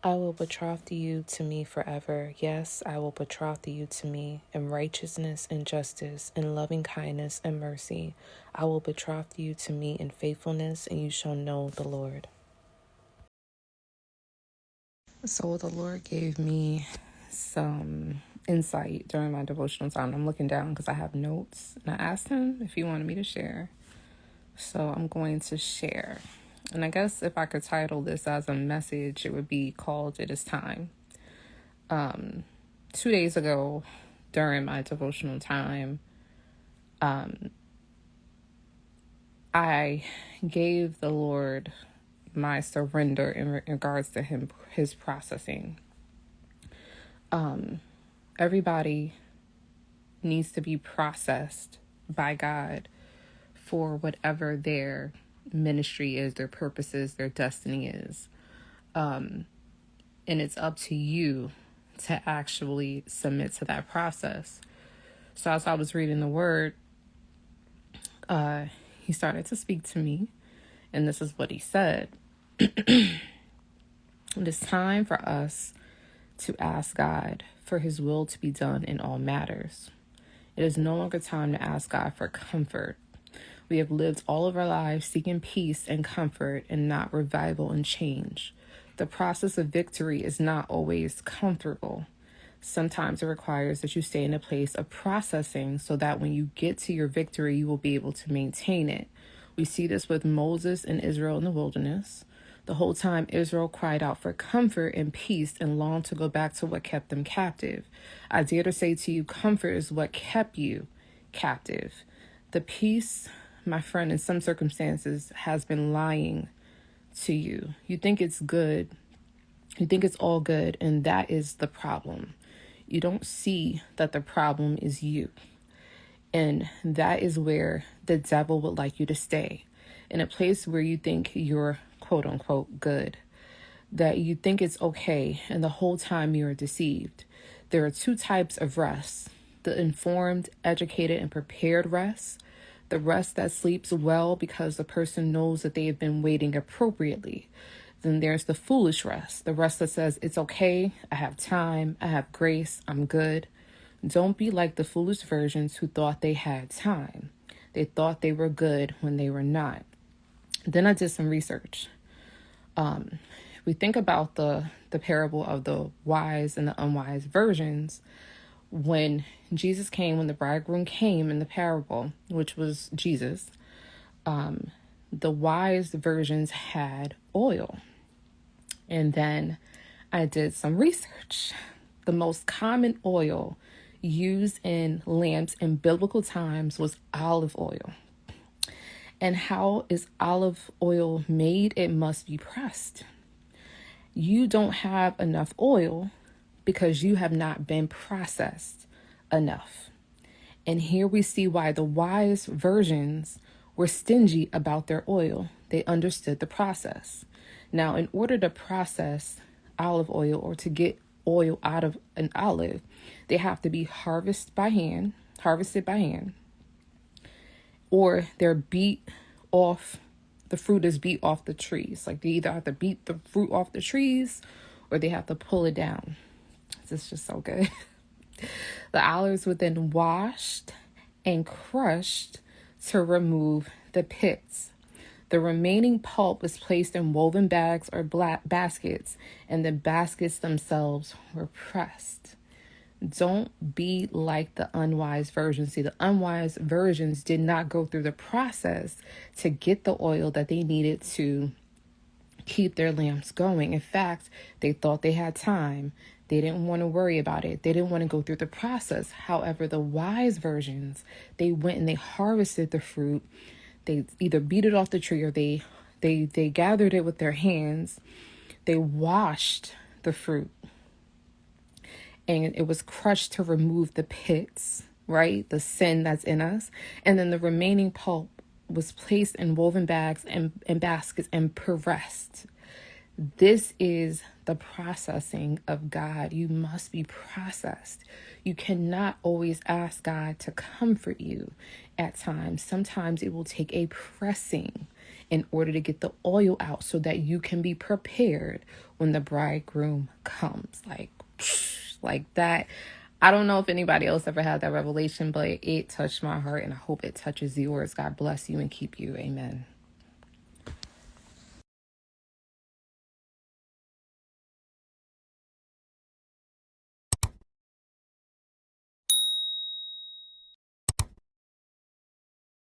I will betroth you to me forever. Yes, I will betroth you to me in righteousness and justice, in loving kindness and mercy. I will betroth you to me in faithfulness, and you shall know the Lord. So the Lord gave me some insight during my devotional time. I'm looking down because I have notes, and I asked him if he wanted me to share. So I'm going to share. And I guess if I could title this as a message, it would be called It Is Time. 2 days ago, during my devotional time, I gave the Lord my surrender in regards to his processing. Everybody needs to be processed by God for whatever their ministry is, their purpose is, their destiny is. And it's up to you to actually submit to that process. So as I was reading the word, he started to speak to me, and this is what he said. It is time for us to ask God for his will to be done in all matters. It is no longer time to ask God for comfort. We have lived all of our lives seeking peace and comfort and not revival and change. The process of victory is not always comfortable. Sometimes it requires that you stay in a place of processing so that when you get to your victory, you will be able to maintain it. We see this with Moses and Israel in the wilderness. The whole time Israel cried out for comfort and peace and longed to go back to what kept them captive. I dare to say to you, comfort is what kept you captive. The peace, my friend, in some circumstances has been lying to you. You think it's good. You think it's all good, and that is the problem. You don't see that the problem is you. And that is where the devil would like you to stay. In a place where you think you're quote unquote good. That you think it's okay, and the whole time you're deceived. There are two types of rest. The informed, educated, and prepared rest. The rest that sleeps well because the person knows that they have been waiting appropriately. Then there's the foolish rest, the rest that says, it's okay, I have time, I have grace, I'm good. Don't be like the foolish virgins who thought they had time. They thought they were good when they were not. Then I did some research. We think about the parable of the wise and the unwise virgins. When Jesus came, when the bridegroom came in the parable, which was Jesus, the wise virgins had oil. And then I did some research. The most common oil used in lamps in biblical times was olive oil. And how is olive oil made? It must be pressed. You don't have enough oil because you have not been processed enough. And here we see why the wise virgins were stingy about their oil. They understood the process. Now, in order to process olive oil or to get oil out of an olive, they have to be harvested by hand, or they're beat off. The fruit is beat off the trees. Like they either have to beat the fruit off the trees or they have to pull it down. This is just so good. The olives were then washed and crushed to remove the pits. The remaining pulp was placed in woven bags or baskets, and the baskets themselves were pressed. Don't be like the unwise virgins. See, the unwise virgins did not go through the process to get the oil that they needed to keep their lamps going. In fact, they thought they had time. They didn't want to worry about it. They didn't want to go through the process. However, the wise virgins, they went and they harvested the fruit. They either beat it off the tree or they gathered it with their hands. They washed the fruit. And it was crushed to remove the pits, right? The sin that's in us. And then the remaining pulp was placed in woven bags and baskets and pressed. This is the processing of God. You must be processed. You cannot always ask God to comfort you at times. Sometimes it will take a pressing. in order to get the oil out so that you can be prepared when the bridegroom comes. Like that. I don't know if anybody else ever had that revelation, but it touched my heart, and I hope it touches yours. God bless you and keep you. Amen.